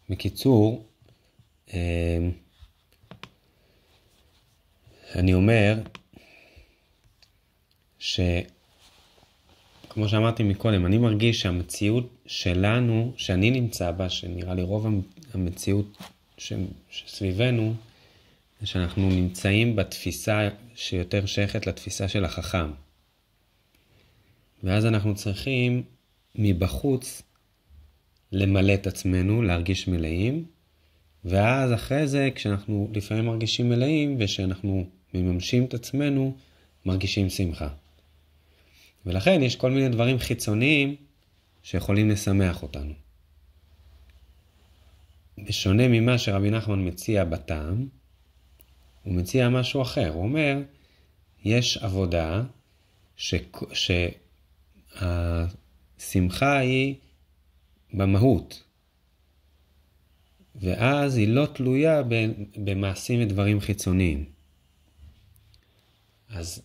בקיצור, אני אומר כמו שאמרתי מקודם, אני מרגיש שהמציאות שלנו, שאני נמצא בה, שנראה לי רוב המציאות שסביבנו, זה שאנחנו נמצאים בתפיסה שיותר שייכת לתפיסה של החכם. ואז אנחנו צריכים מבחוץ למלא את עצמנו, להרגיש מלאים, ואז אחרי זה, כשאנחנו לפעמים מרגישים מלאים, ושאנחנו מממשים את עצמנו, מרגישים שמחה. ולכן יש כל מיני דברים חיצוניים שיכולים לשמח אותנו. בשונה ממה שרבי נחמן מציע בטעם, הוא מציע משהו אחר. הוא אומר, יש עבודה שהשמחה היא במהות. ואז היא לא תלויה במעשים ודברים חיצוניים. אז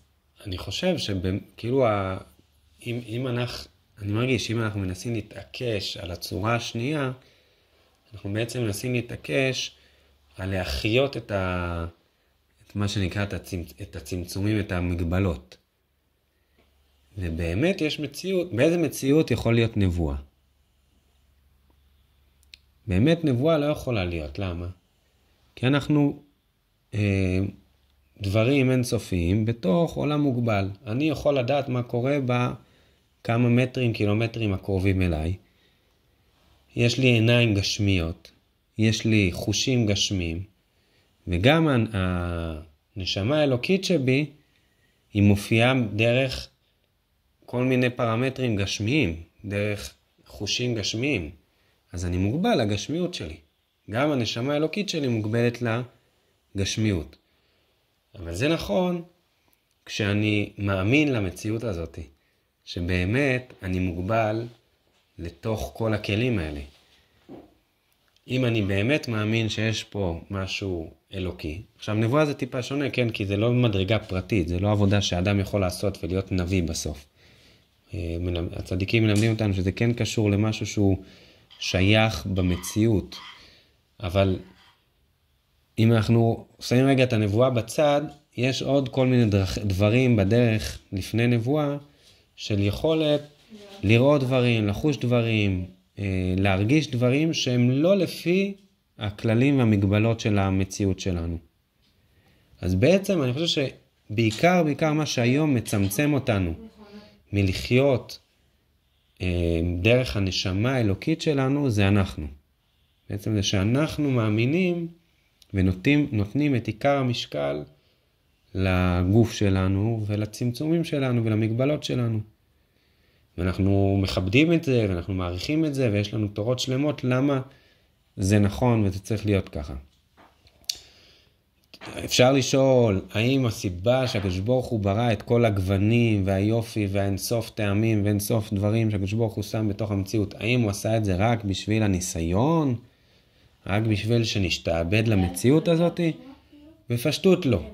אני חושב שכאילו, אני מרגיש שאם אנחנו מנסים להתעקש על הצורה השנייה, אנחנו בעצם מנסים להתעקש על להחיות את מה שנקרא את הצמצומים, את המגבלות. ובאמת יש מציאות, באיזה מציאות יכול להיות נבואה? באמת נבואה לא יכולה להיות, למה? כי אנחנו דברים אינסופיים בתוך עולם מוגבל. אני יכול לדעת מה קורה בכמה מטרים, קילומטרים הקרובים אליי. יש לי עיניים גשמיות, יש לי חושים גשמיים, וגם הנשמה האלוקית שבי, היא מופיעה דרך כל מיני פרמטרים גשמיים, דרך חושים גשמיים. אז אני מוגבל לגשמיות שלי. גם הנשמה האלוקית שלי מוגבלת לגשמיות. אבל זה נכון כשאני מאמין למציאות הזאת, שבאמת אני מוגבל לתוך כל הכלים האלה. אם אני באמת מאמין שיש פה משהו אלוקי, עכשיו נבואה זה טיפה שונה, כן? כי זה לא מדרגה פרטית, זה לא עבודה שאדם יכול לעשות ולהיות נביא בסוף. הצדיקים מלמדים אותנו שזה כן קשור למשהו שהוא שייך במציאות, אבל אם אנחנו שמים רגע את הנבואה בצד, יש עוד כל מיני דברים בדרך לפני נבואה, של יכולת לראות דברים, לחוש דברים, להרגיש דברים שהם לא לפי הכללים והמגבלות של המציאות שלנו. אז בעצם אני חושב שבעיקר מה שהיום מצמצם אותנו מלחיות דרך הנשמה האלוקית שלנו, זה אנחנו. בעצם זה שאנחנו מאמינים ונותנים את עיקר המשקל לגוף שלנו ולצמצומים שלנו ולמגבלות שלנו. ואנחנו מכבדים את זה ואנחנו מעריכים את זה, ויש לנו תורות שלמות למה זה נכון וזה צריך להיות ככה. אפשר לשאול, האם הסיבה שהקדוש ברוך הוא ברא את כל הגוונים והיופי והאינסוף טעמים ואינסוף דברים שהקדוש ברוך הוא שם בתוך המציאות, האם הוא עשה את זה רק בשביל הניסיון? רק בשביל שנשתעבד למציאות הזאת? בפשטות לא.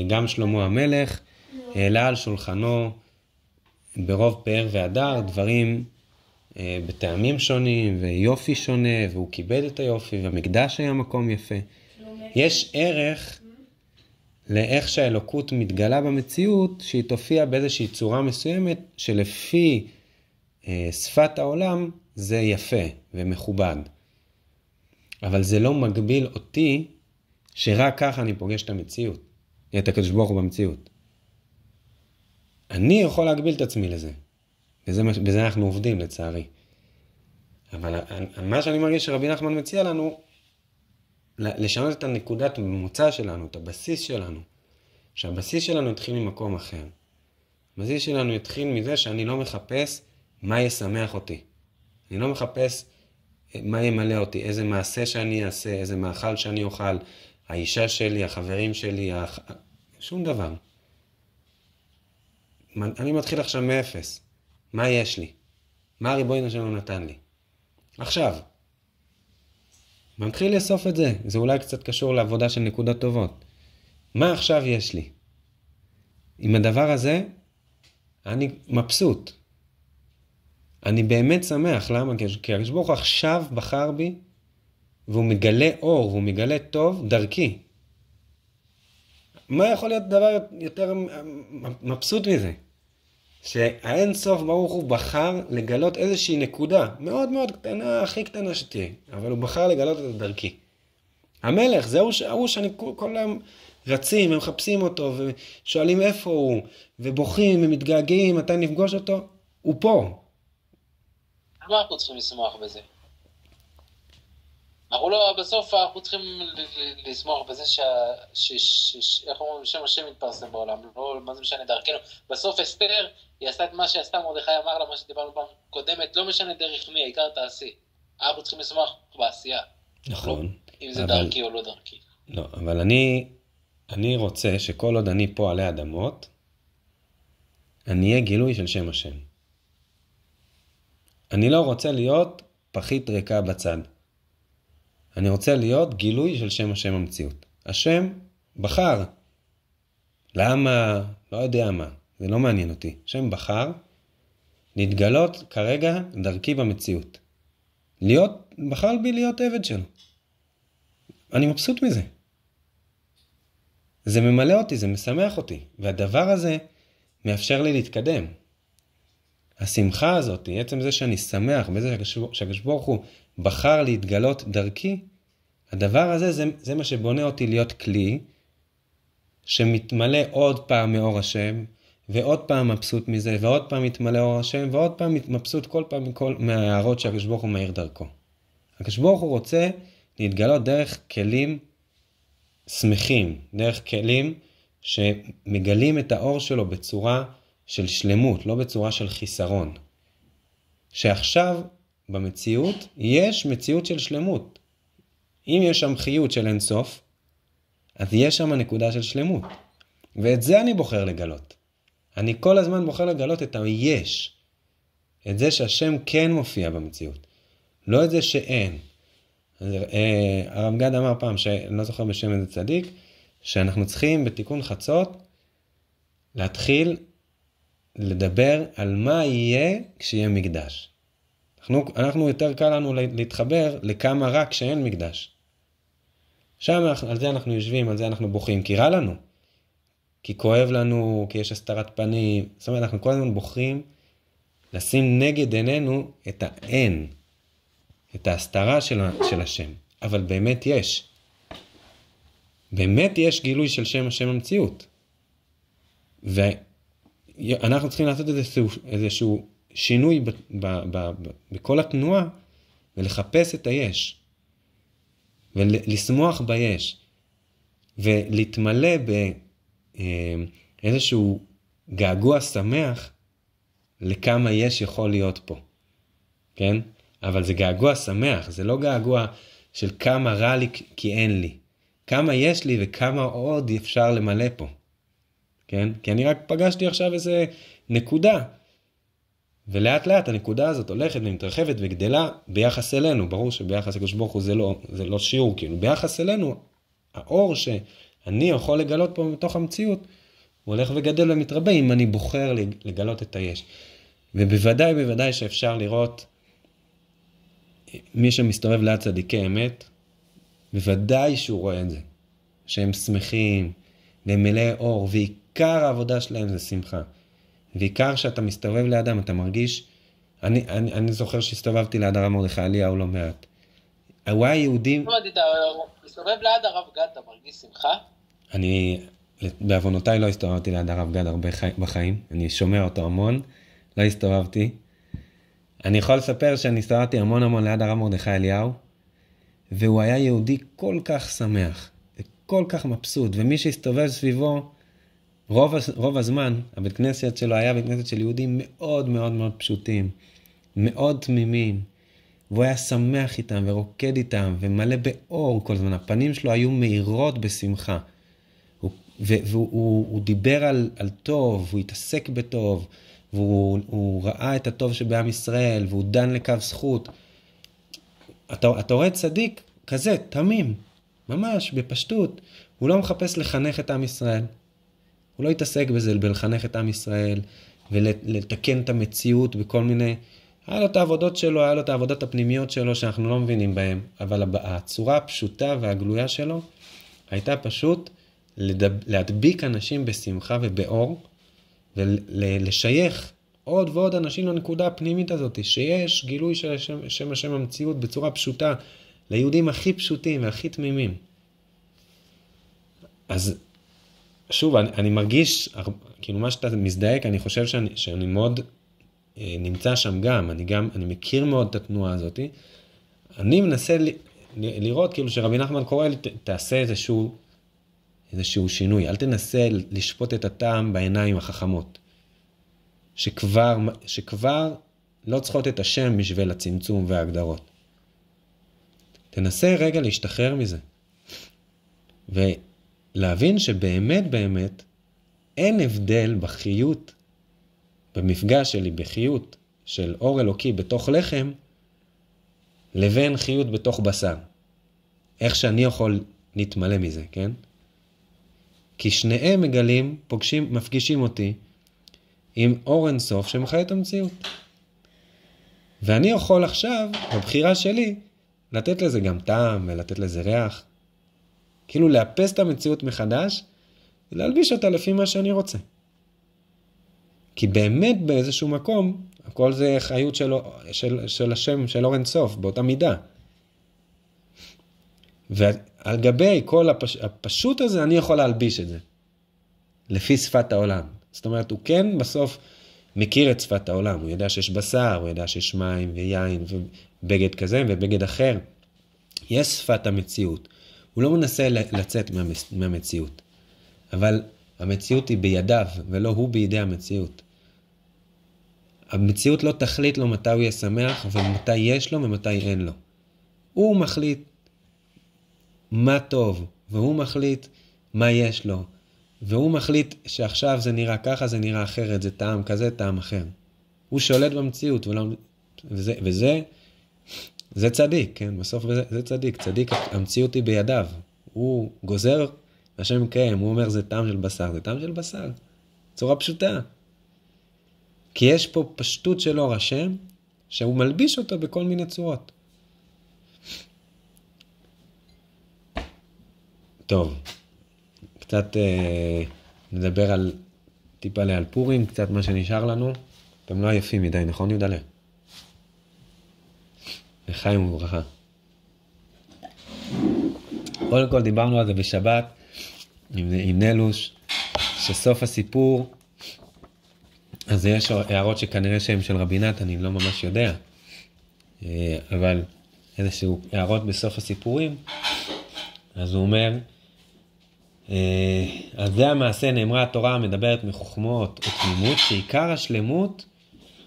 גם שלמה המלך העלה על שולחנו ברוב פאר והדר דברים בטעמים שונים ויופי שונה, והוא קיבל את היופי, והמקדש היה מקום יפה. יש ערך לאיך שהאלוקות מתגלה במציאות, שהיא תופיע באיזושהי צורה מסוימת, שלפי שפת העולם זה יפה ומכובד. אבל זה לא מגביל אותי שרק ככה אני פוגש את המציאות, את הקדוש ברוך הוא במציאות. אני יכול להגביל את עצמי לזה. בזה אנחנו עובדים לצערי. אבל מה שאני מרגיש שרבי נחמן מציע לנו, לשנות את הנקודת הממוצע שלנו, את הבסיס שלנו. שהבסיס שלנו יתחיל ממקום אחר. הבסיס שלנו יתחיל מזה שאני לא מחפש מה ישמח אותי. אני לא מחפש מה ימלא אותי, איזה מעשה שאני אעשה, איזה מאכל שאני אוכל, האישה שלי, החברים שלי, שום דבר. אני מתחיל עכשיו מאפס. מה יש לי? מה הריבונו שלנו נתן לי? עכשיו. מתחיל לאסוף את זה. זה אולי קצת קשור לעבודה של נקודות טובות. מה עכשיו יש לי? עם הדבר הזה, אני מבסוט. אני באמת שמח, למה? כי הקדוש ברוך הוא עכשיו בחר בי, והוא מגלה אור, והוא מגלה טוב דרכי. מה יכול להיות דבר יותר מבסוט מזה? שהאין סוף ברוך הוא בחר לגלות איזושהי נקודה, מאוד מאוד קטנה, הכי קטנה שתהיה, אבל הוא בחר לגלות את דרכי. המלך, זהו שאני כל היום רצים, הם מחפשים אותו, ושואלים איפה הוא, ובוכים, ומתגעגעים, מתי נפגוש אותו, הוא פה. מה אנחנו צריכים לשמוח בזה? אנחנו לא, בסוף אנחנו צריכים לשמוח בזה איך אומרים, שם השם מתפרסם בעולם, לא מה זה משנה דרכנו. בסוף אסתר, היא עשתה את מה שעשתה, מרדכי אמר לה, מה שדיברנו פעם קודמת, לא משנה דרך מי, העיקר תעשי. אנחנו צריכים לשמוח בעשייה. נכון. לא, אם זה דרכי או לא דרכי. לא, אבל אני רוצה שכל עוד אני פה עלי אדמות, אני אהיה גילוי של שם השם. אני לא רוצה להיות פחית ריקה בצד. אני רוצה להיות גילוי של שם השם המציאות. השם בחר. למה? לא יודע מה. זה לא מעניין אותי. השם בחר להתגלות כרגע דרכי במציאות. בחר בי להיות עבד שלו. אני מבסוט מזה. זה ממלא אותי, זה משמח אותי. והדבר הזה מאפשר לי להתקדם. השמחה הזאת, עצם זה שאני שמח, בזה שהקדוש ברוך הוא בחר להתגלות דרכי, הדבר הזה זה מה שבונה אותי להיות כלי, שמתמלא עוד פעם מאור השם, ועוד פעם מבסוט מזה, ועוד פעם מתמלא אור השם, ועוד פעם מבסוט כל פעם מההערות שהקדוש ברוך הוא מאיר דרכו. הקדוש ברוך הוא רוצה להתגלות דרך כלים שמחים, דרך כלים שמגלים את האור שלו בצורה של שלמות, לא בצורה של חיסרון. שעכשיו במציאות יש מציאות של שלמות. אם יש שם חיות של אינסוף, אז יש שם נקודה של שלמות. ואת זה אני בוחר לגלות. אני כל הזמן בוחר לגלות את היש. את זה שהשם כן מופיע במציאות. לא את זה שאין. הרב גד אמר פעם, שאני לא זוכר בשם איזה צדיק, שאנחנו צריכים בתיקון חצות להתחיל לדבר על מה יהיה כשיהיה מקדש. אנחנו יותר קל לנו להתחבר לכמה רק כשאין מקדש. שם על זה אנחנו יושבים, על זה אנחנו בוכים, כי רע לנו. כי כואב לנו, כי יש הסתרת פנים. זאת אומרת, אנחנו כל הזמן בוחרים לשים נגד עינינו את האין, את ההסתרה של השם. אבל באמת יש. באמת יש גילוי של שם השם המציאות. ואנחנו צריכים לעשות איזשהו שינוי בכל התנועה, ולחפש את היש. ולשמוח ביש. ולהתמלא באיזשהו געגוע שמח לכמה יש יכול להיות פה. כן? אבל זה געגוע שמח, זה לא געגוע של כמה רע לי כי אין לי. כמה יש לי וכמה עוד אפשר למלא פה. כן? כי אני רק פגשתי עכשיו איזה נקודה. ולאט לאט הנקודה הזאת הולכת ומתרחבת וגדלה ביחס אלינו. ברור שביחס לקדוש ברוך הוא זה לא שיעור, כאילו ביחס אלינו, האור שאני יכול לגלות פה מתוך המציאות, הוא הולך וגדל ומתרבה אם אני בוחר לגלות את היש. ובוודאי שאפשר לראות מי שמסתובב ליד צדיקי אמת, בוודאי שהוא רואה את זה. שהם שמחים, והם מלאי אור, ועיקר העבודה שלהם זה שמחה. ועיקר שאתה מסתובב לידם, אתה מרגיש, אני זוכר שהסתובבתי ליד הרב מרדכי אליהו לא מעט. הוא היה יהודים... אתה מסתובב ליד הרב גד, אתה מרגיש שמחה? אני, בעוונותיי לא הסתובבתי ליד הרב גד הרבה בחיים, אני שומע אותו המון, לא הסתובבתי. אני יכול לספר שאני הסתובבתי המון ליד הרב מרדכי אליהו, והוא היה יהודי כל כך שמח, וכל כך מבסוט, ומי שהסתובב סביבו, רוב הזמן, הבית כנסת שלו היה בית כנסת של יהודים מאוד מאוד מאוד פשוטים, מאוד תמימים, והוא היה שמח איתם ורוקד איתם, ומלא באור כל הזמן, הפנים שלו היו מאירות בשמחה, והוא דיבר על טוב, הוא התעסק בטוב, והוא ראה את הטוב שבעם ישראל, והוא דן לקו זכות. אתה רואה צדיק כזה, תמים, ממש בפשטות, הוא לא מחפש לחנך את עם ישראל, הוא לא יתעסק בזה, בלחנך את עם ישראל, ולתקן את המציאות בכל מיני היה לו את העבודות שלו, היה לו את העבודות הפנימיות שלו שאנחנו לא מבינים בהם, אבל הצורה הפשוטה והגלויה שלו הייתה פשוט להדביק אנשים בשמחה ובאור, ולשייך עוד ועוד אנשים לנקודה הפנימית הזאת, שיש גילוי של שם השם המציאות בצורה פשוטה, ליהודים הכי פשוטים והכי תמימים. אז שוב, אני מרגיש, כאילו מה שאתה מזדהק, אני חושב שאני מאוד נמצא שם גם, אני מכיר מאוד את התנועה הזאת. אני מנסה לראות כאילו שרבי נחמן קורא לי, תעשה איזשהו שינוי, אל תנסה לשפוט את הטעם בעיניים החכמות, שכבר לא צריכות את השם בשביל הצמצום וההגדרות. תנסה רגע להשתחרר מזה, ולהבין שבאמת באמת אין הבדל בחיות, במפגש שלי בחיות של אור אלוקי בתוך לחם, לבין חיות בתוך בשר. איך שאני יכול להתמלא מזה, כן? כי שניהם מגלים, מפגישים אותי עם אור אינסוף שמחיה את המציאות. ואני יכול עכשיו, בבחירה שלי, לתת לזה גם טעם ולתת לזה ריח. כאילו לאפס את המציאות מחדש, ולהלביש אותה לפי מה שאני רוצה. כי באמת באיזשהו מקום, הכל זה חיות של השם, של אור אינסוף, באותה מידה. ועל גבי כל הפשוט הזה, אני יכול להלביש את זה. לפי שפת העולם. זאת אומרת, הוא כן בסוף מכיר את שפת העולם. הוא יודע שיש בשר, הוא יודע שיש מים ויין ובגד כזה ובגד אחר. יש שפת המציאות. הוא לא מנסה לצאת מהמציאות. אבל המציאות היא בידיו, ולא הוא בידי המציאות. המציאות לא תחליט לו מתי הוא יהיה שמח, ומתי יש לו ומתי אין לו. הוא מחליט מה טוב, והוא מחליט מה יש לו. והוא מחליט שעכשיו זה נראה ככה, זה נראה אחרת, זה טעם כזה, טעם אחר. הוא שולט במציאות, וזה צדיק, כן? בסוף זה צדיק. צדיק, המציאות היא בידיו. הוא גוזר, השם מקיים, הוא אומר זה טעם של בשר, זה טעם של בשר. צורה פשוטה. כי יש פה פשטות של אור השם, שהוא מלביש אותו בכל מיני צורות. טוב, קצת נדבר טיפה על פורים, קצת מה שנשאר לנו. אתם לא עייפים מדי, נכון יהודלה? לחיים וברכה. קודם כל דיברנו על זה בשבת עם נלוש, שסוף הסיפור, אז יש הערות שכנראה שהם של רבינת, אני לא ממש יודע, אבל איזשהו הערות בסוף הסיפורים. אז הוא אומר, על זה המעשה נאמרה התורה המדברת מחוכמות ותמימות, שעיקר השלמות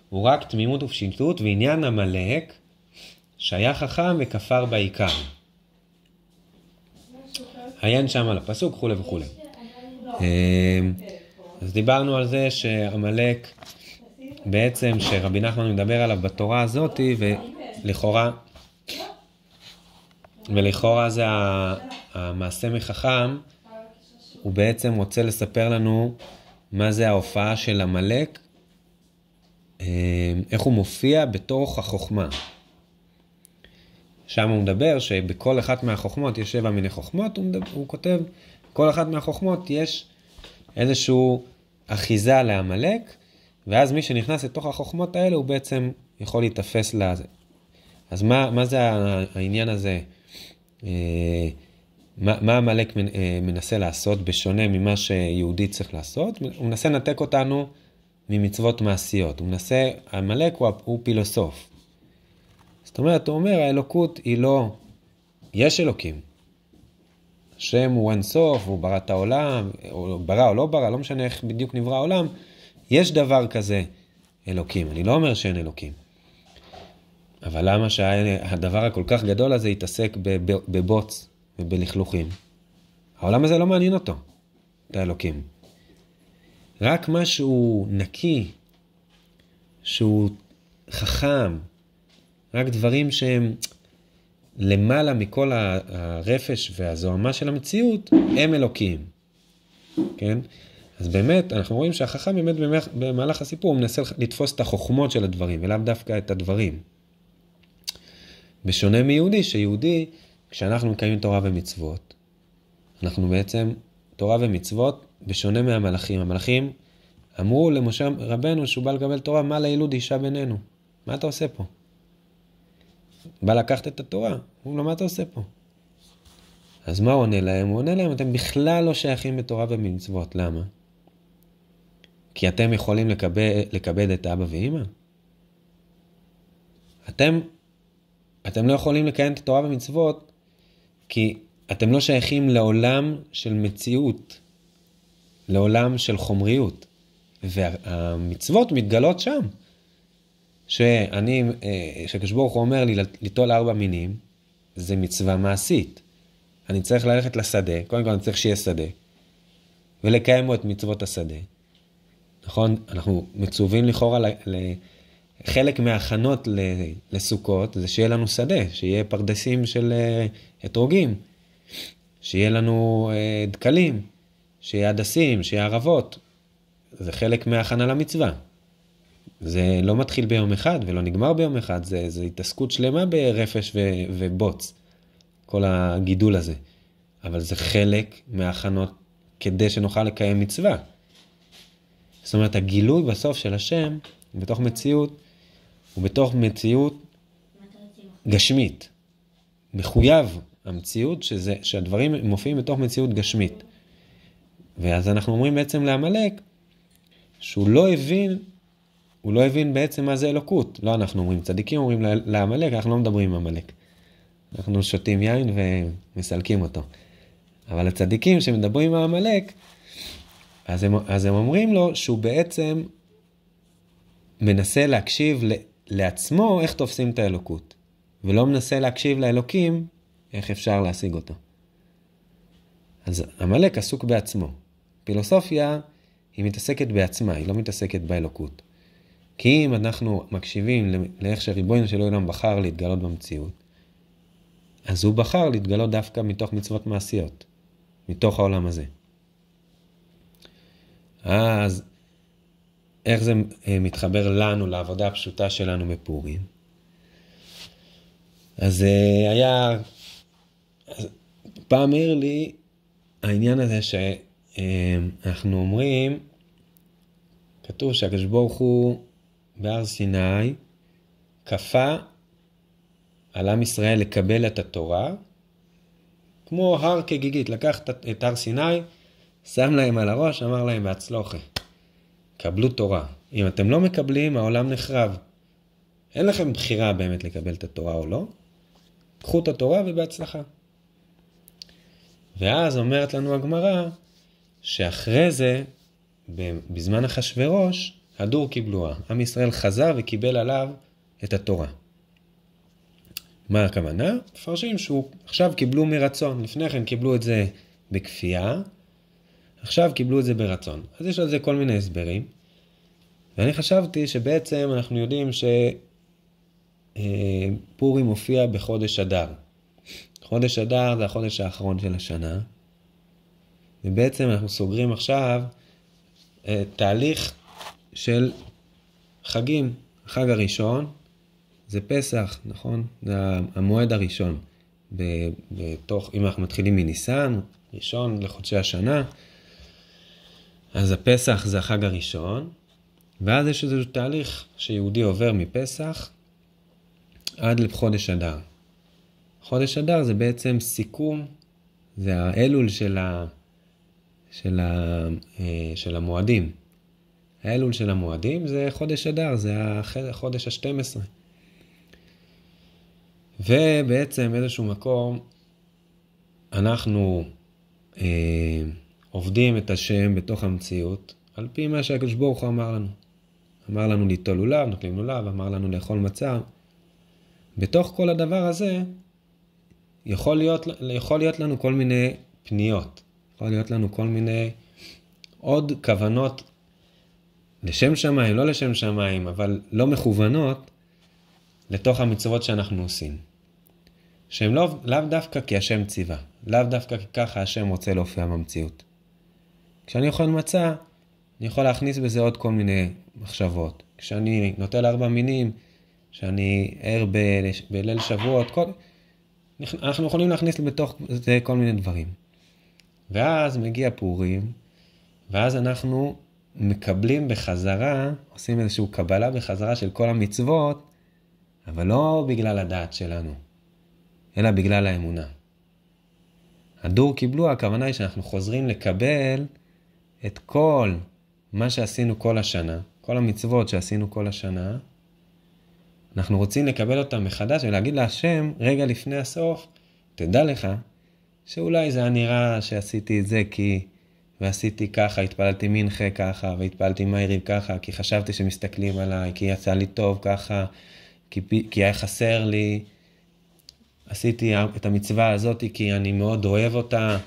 הוא רק תמימות ופשיטות, ועניין המלאק שהיה חכם וכפר בעיקר. עיין שם על הפסוק וכו' וכו'. אז דיברנו על זה שהמלאק בעצם שרבי נחמן מדבר עליו בתורה הזאת, ולכאורה זה המעשה מחכם, הוא בעצם רוצה לספר לנו מה זה ההופעה של המלאק, איך הוא מופיע בתוך החוכמה. שם הוא מדבר שבכל אחת מהחוכמות יש 7 מיני חוכמות, הוא כותב, כל אחת מהחוכמות יש איזשהו אחיזה להמלאק, ואז מי שנכנס לתוך החוכמות האלה הוא בעצם יכול להתאפס לזה. אז מה זה העניין הזה? מה המלאק מנסה לעשות בשונה ממה שיהודי צריך לעשות? הוא מנסה לנתק אותנו ממצוות מעשיות. המלאק הוא פילוסוף. זאת אומרת, הוא אומר, האלוקות היא לא, יש אלוקים. השם הוא אינסוף, הוא ברא את העולם, או ברא או לא ברא, לא משנה איך בדיוק נברא העולם, יש דבר כזה אלוקים. אני לא אומר שאין אלוקים. אבל למה שהדבר הכל כך גדול הזה יתעסק בבוץ ובלכלוכים? העולם הזה לא מעניין אותו, את האלוקים. רק משהו נקי, שהוא חכם, רק דברים שהם למעלה מכל הרפש והזוהמה של המציאות, הם אלוקים. כן? אז באמת, אנחנו רואים שהחכם באמת במהלך הסיפור הוא מנסה לתפוס את החוכמות של הדברים, ולאו דווקא את הדברים. בשונה מיהודי, שיהודי, כשאנחנו מקיימים תורה ומצוות, אנחנו בעצם, תורה ומצוות, בשונה מהמלאכים. המלאכים אמרו למשה רבנו שהוא בא לקבל תורה, מה לילוד אישה בינינו? מה אתה עושה פה? בא לקחת את התורה, אומרים לו, מה אתה עושה פה? אז מה הוא עונה להם? הוא עונה להם, אתם בכלל לא שייכים בתורה ומצוות. למה? כי אתם יכולים לקבד את אבא ואמא. אתם לא יכולים לקיים את התורה ומצוות, כי אתם לא שייכים לעולם של מציאות, לעולם של חומריות. והמצוות מתגלות שם. שקדוש ברוך הוא אומר לי ליטול 4 מינים, זה מצווה מעשית. אני צריך ללכת לשדה, קודם כל אני צריך שיהיה שדה, ולקיים את מצוות השדה. נכון? אנחנו מצווים לכאורה חלק מההכנות לסוכות, זה שיהיה לנו שדה, שיהיה פרדסים של אתרוגים, שיהיה לנו דקלים, שיהיה הדסים, שיהיה ערבות. זה חלק מההכנה למצווה. זה לא מתחיל ביום אחד ולא נגמר ביום אחד, זה התעסקות שלמה ברפש ובוץ, כל הגידול הזה. אבל זה חלק מההכנות כדי שנוכל לקיים מצווה. זאת אומרת, הגילוי בסוף של השם, בתוך מציאות, הוא בתוך מציאות גשמית. מחויב המציאות, שהדברים מופיעים בתוך מציאות גשמית. ואז אנחנו אומרים בעצם לעמלק, שהוא לא הבין בעצם מה זה אלוקות. לא אנחנו אומרים, צדיקים אומרים לעמלק, אנחנו לא מדברים עם עמלק. אנחנו שותים יין ומסלקים אותו. אבל הצדיקים שמדברים עם העמלק, אז הם אומרים לו שהוא בעצם מנסה להקשיב לעצמו איך תופסים את האלוקות, ולא מנסה להקשיב לאלוקים איך אפשר להשיג אותו. אז עמלק עסוק בעצמו. פילוסופיה היא מתעסקת בעצמה, היא לא מתעסקת באלוקות. כי אם אנחנו מקשיבים לאיך שריבונו של עולם בחר להתגלות במציאות, אז הוא בחר להתגלות דווקא מתוך מצוות מעשיות, מתוך העולם הזה. אז איך זה מתחבר לנו, לעבודה הפשוטה שלנו בפורים? אז פעם העיר לי העניין הזה שאנחנו אומרים, כתוב שהקדוש ברוך הוא בהר סיני כפה על עם ישראל לקבל את התורה, כמו הר כגיגית, לקח את הר סיני, שם להם על הראש, אמר להם בהצלחה, קבלו תורה. אם אתם לא מקבלים, העולם נחרב. אין לכם בחירה באמת לקבל את התורה או לא. קחו את התורה ובהצלחה. ואז אומרת לנו הגמרא, שאחרי זה, בזמן אחשוורוש, הדור קיבלוה. עם ישראל חזר וקיבל עליו את התורה. מה הכוונה? מפרשים שהוא עכשיו קיבלו מרצון. לפני כן קיבלו את זה בכפייה, עכשיו קיבלו את זה ברצון. אז יש על זה כל מיני הסברים. ואני חשבתי שבעצם אנחנו יודעים שפורים מופיע בחודש אדר. חודש אדר זה החודש האחרון של השנה. ובעצם אנחנו סוגרים עכשיו תהליך של חגים. החג הראשון זה פסח, נכון? זה המועד הראשון. אם אנחנו מתחילים מניסן, ראשון לחודשי השנה, אז הפסח זה החג הראשון, ואז יש איזשהו תהליך שיהודי עובר מפסח עד לחודש אדר. חודש אדר זה בעצם סיכום, זה האלול של המועדים. האלול של המועדים זה חודש אדר, זה החודש ה-12. ובעצם באיזשהו מקום אנחנו עובדים את השם בתוך המציאות, על פי מה שהקדוש ברוך הוא אמר לנו. אמר לנו ליטול לולב, נטלים לולב, אמר לנו לאכול מצה. בתוך כל הדבר הזה יכול להיות לנו כל מיני פניות, יכול להיות לנו כל מיני עוד כוונות לשם שמיים, לא לשם שמיים, אבל לא מכוונות לתוך המצוות שאנחנו עושים. שהם לאו דווקא כי השם ציווה, לאו דווקא כי ככה השם רוצה להופיע במציאות. כשאני אוכל מצה, אני יכול להכניס בזה עוד כל מיני מחשבות. כשאני נוטל 4 מינים, כשאני ער בליל שבועות, אנחנו יכולים להכניס בתוך זה כל מיני דברים. ואז מגיע פורים, ואז אנחנו מקבלים בחזרה, עושים איזושהי קבלה בחזרה של כל המצוות, אבל לא בגלל הדעת שלנו, אלא בגלל האמונה. הדור קיבלו, הכוונה היא שאנחנו חוזרים לקבל את כל מה שעשינו כל השנה, כל המצוות שעשינו כל השנה, אנחנו רוצים לקבל אותם מחדש ולהגיד להשם, רגע לפני הסוף, תדע לך, שאולי זה היה נראה שעשיתי את זה כי, ועשיתי ככה, התפללתי מנחה ככה, והתפללתי מעריב ככה, כי חשבתי שמסתכלים עליי, כי יצא לי טוב ככה, כי היה חסר לי, עשיתי את המצווה הזאת כי אני מאוד אוהב אותה.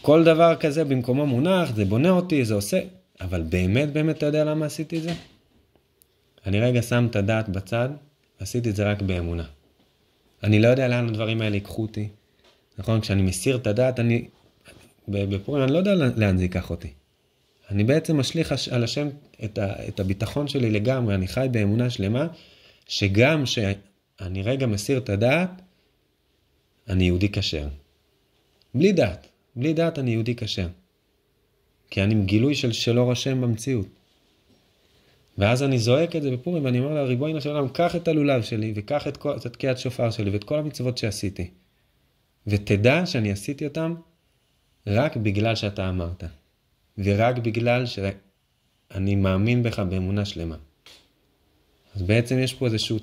כל דבר כזה במקומו מונח, זה בונה אותי, זה עושה, אבל באמת באמת אתה יודע למה עשיתי את זה? אני רגע שם את הדעת בצד, עשיתי את זה רק באמונה. אני לא יודע לאן הדברים האלה ייקחו אותי. נכון, כשאני מסיר את הדעת, בפורים אני לא יודע לאן זה ייקח אותי. אני בעצם משליך על השם את הביטחון שלי לגמרי, אני חי באמונה שלמה, שגם שאני רגע מסיר את הדעת, אני יהודי כשר. בלי דעת אני יהודי כשר. כי אני גילוי של אור השם במציאות. ואז אני זועק את זה בפורים, ואני אומר לה, ריבונו של עולם, קח את הלולב שלי, וקח את תקיעת שופר שלי, ואת כל המצוות שעשיתי. ותדע שאני עשיתי אותם רק בגלל שאתה אמרת. ורק בגלל שאני מאמין בך באמונה שלמה. אז בעצם יש פה איזשהו,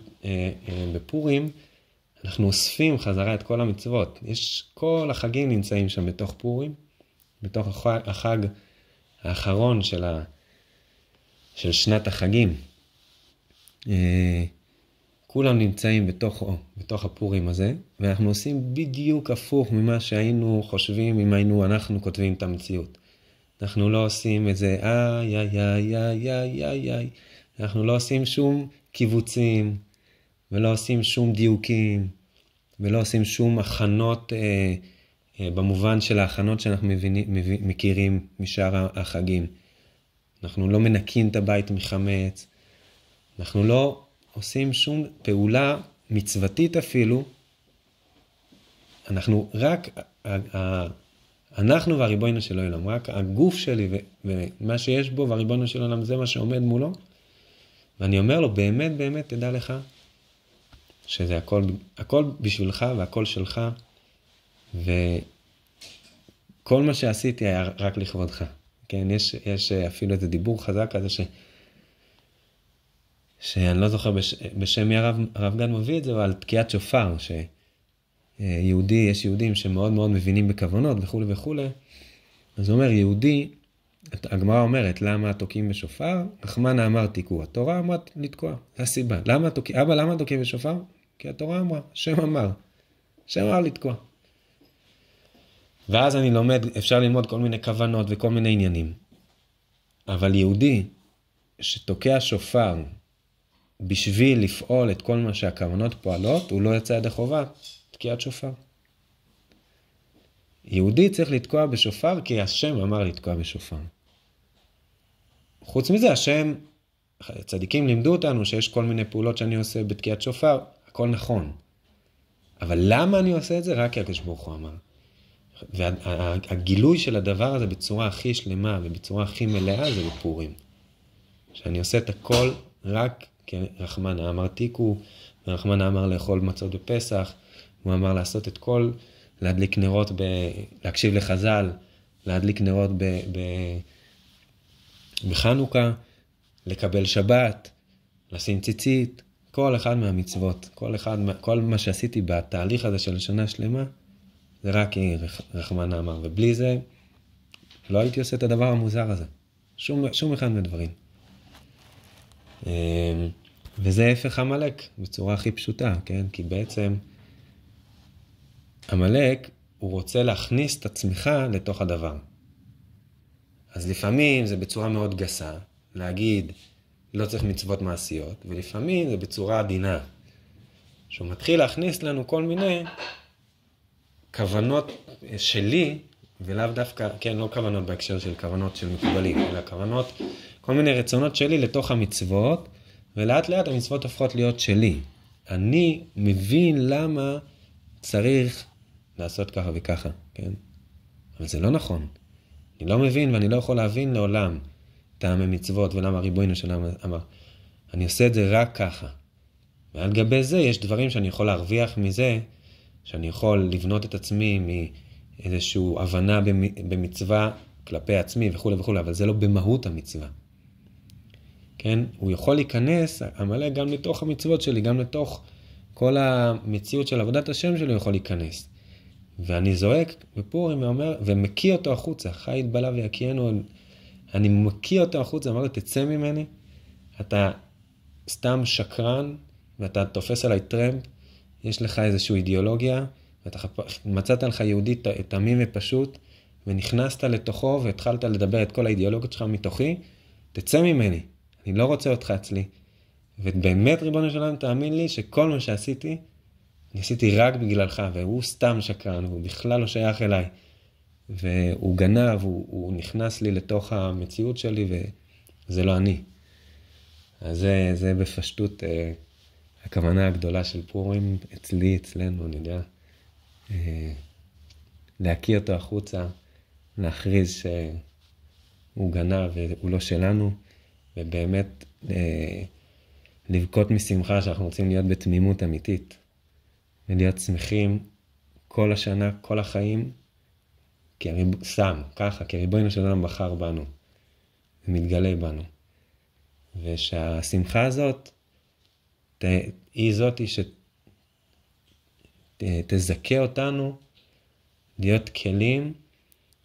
בפורים, אנחנו אוספים חזרה את כל המצוות. כל החגים נמצאים שם בתוך פורים, בתוך החג האחרון של שנת החגים. כולם נמצאים בתוך הפורים הזה, ואנחנו עושים בדיוק הפוך ממה שהיינו חושבים אם היינו אנחנו כותבים את המציאות. אנחנו לא עושים את זה איי. אנחנו לא עושים שום קיבוצים, ולא עושים שום דיוקים, ולא עושים שום הכנות במובן של ההכנות שאנחנו מכירים משאר החגים. אנחנו לא מנקים את הבית מחמץ, אנחנו לא עושים שום פעולה מצוותית אפילו, אנחנו רק, אנחנו והריבונו של עולם, רק הגוף שלי ומה שיש בו והריבונו של עולם זה מה שעומד מולו, ואני אומר לו באמת תדע לך שזה הכל בשבילך והכל שלך, וכל מה שעשיתי היה רק לכבודך. כן, יש אפילו איזה דיבור חזק כזה שאני לא זוכר בשם מי הרב גן מביא את זה, אבל תקיעת שופר, יש יהודים שמאוד מאוד מבינים בכוונות וכו'. אז הוא אומר, יהודי, הגמרא אומרת, למה תוקעים בשופר? רחמנא אמר תיקעו, התורה אמרה לתקוע, זה הסיבה. אבא, למה תוקעים בשופר? כי התורה אמרה, השם אמר לתקוע. ואז אני לומד, אפשר ללמוד כל מיני כוונות וכל מיני עניינים. אבל יהודי שתוקע שופר בשביל לפעול את כל מה שהכוונות פועלות, הוא לא יצא ידי חובה, תקיעת שופר. יהודי צריך לתקוע בשופר כי השם אמר לתקוע בשופר. חוץ מזה, השם, צדיקים לימדו אותנו שיש כל מיני פעולות שאני עושה בתקיעת שופר, הכל נכון. אבל למה אני עושה את זה? רק כי הקדוש ברוך הוא אמר. והגילוי של הדבר הזה בצורה הכי שלמה ובצורה הכי מלאה זה בפורים. שאני עושה את הכל רק כי רחמנא אמר תיקעו, ורחמנא אמר לאכול מצות בפסח, הוא אמר לעשות את כל, להדליק נרות, להקשיב לחז"ל, להדליק נרות בחנוכה, לקבל שבת, לשים ציצית, כל אחד מהמצוות, כל מה שעשיתי בתהליך הזה של שנה שלמה, זה רק כי רחמנא אמר, ובלי זה לא הייתי עושה את הדבר המוזר הזה. שום אחד מהדברים. וזה הפך עמלק בצורה הכי פשוטה, כן? כי בעצם עמלק הוא רוצה להכניס את עצמך לתוך הדבר. אז לפעמים זה בצורה מאוד גסה, להגיד לא צריך מצוות מעשיות, ולפעמים זה בצורה עדינה. שהוא מתחיל להכניס לנו כל מיני כוונות שלי ולאו דווקא, כן, לא כוונות בהקשר של כוונות של מקובלים, אלא כוונות, כל מיני רצונות שלי לתוך המצוות, ולאט לאט המצוות הופכות להיות שלי. אני מבין למה צריך לעשות ככה וככה, כן? אבל זה לא נכון. אני לא מבין ואני לא יכול להבין לעולם טעמי מצוות ולמה ריבונו של עולם אמר. אני עושה את זה רק ככה. ועל גבי זה יש דברים שאני יכול להרוויח מזה, שאני יכול לבנות את עצמי מאיזושהי הבנה במצווה כלפי עצמי וכו' וכו', אבל זה לא במהות המצווה. כן? הוא יכול להיכנס, המלא גם לתוך המצוות שלי, גם לתוך כל המציאות של עבודת השם שלי הוא יכול להיכנס. ואני זועק בפורים ואומר, ומקיא אותו החוצה, חי יתבלה ויקיינו, אני מקיא אותו החוצה, אמר לו, תצא ממני, אתה סתם שקרן, ואתה תופס עליי טרמפ, יש לך איזושהי אידיאולוגיה, ואתה מצאת לך יהודי תמים ופשוט, ונכנסת לתוכו, והתחלת לדבר את כל האידיאולוגיות שלך מתוכי, תצא ממני, אני לא רוצה אותך אצלי. ובאמת ריבונו של עולם, תאמין לי שכל מה שעשיתי, אני עשיתי רק בגללך, והוא סתם שקרן, והוא בכלל לא שייך אליי. והוא גנב, הוא נכנס לי לתוך המציאות שלי, וזה לא אני. אז זה בפשטות הכוונה הגדולה של פורים, אצלי, אצלנו, אני יודע. להקיא אותו החוצה, להכריז שהוא גנב והוא לא שלנו, ובאמת לבכות משמחה שאנחנו רוצים להיות בתמימות אמיתית. ולהיות שמחים כל השנה, כל החיים, כי ריבונו של עולם בחר בנו, ומתגלה בנו. ושהשמחה הזאת, היא זאת שתזכה אותנו להיות כלים,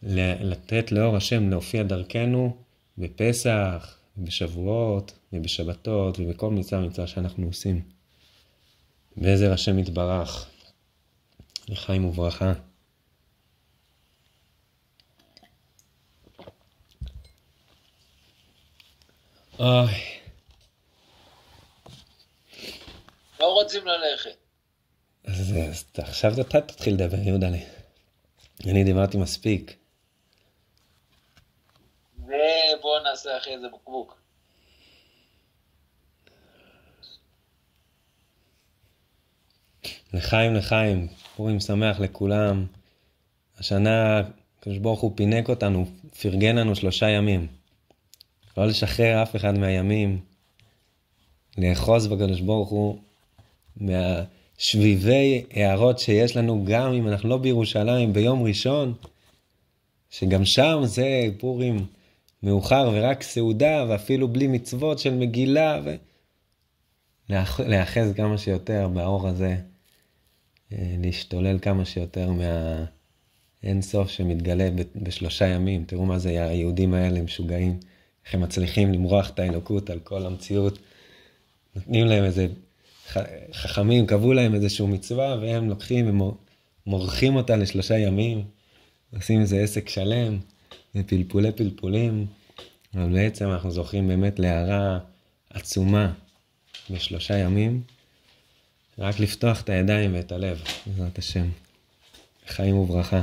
לתת לאור השם להופיע דרכנו בפסח, בשבועות, ובשבתות, ובכל מצווה שאנחנו עושים. בעזר השם יתברך, לחיים וברכה. אוי. לא רוצים ללכת. אז עכשיו אתה תתחיל לדבר, יהודה לי. אני דיברתי מספיק. ובואו נעשה אחרי זה בקבוק. לחיים, פורים שמח לכולם. השנה, הקדוש ברוך הוא פינק אותנו, פרגן לנו 3 ימים. לא לשחרר אף אחד מהימים. לאחוז בקדוש ברוך הוא מהשביבי הערות שיש לנו, גם אם אנחנו לא בירושלים ביום ראשון, שגם שם זה פורים מאוחר ורק סעודה, ואפילו בלי מצוות של מגילה, להאחז כמה שיותר באור הזה, להשתולל כמה שיותר מהאין סוף שמתגלה ב3 ימים. תראו מה זה, היהודים האלה משוגעים, איך הם מצליחים למרוח את האלוקות על כל המציאות. נותנים להם איזה, חכמים קבעו להם איזשהו מצווה, והם לוקחים ומורחים אותה ל3 ימים, עושים איזה עסק שלם, פלפולים, אבל בעצם אנחנו זוכים באמת להערה עצומה ב3 ימים, רק לפתוח את הידיים ואת הלב, בעזרת השם. חיים וברכה.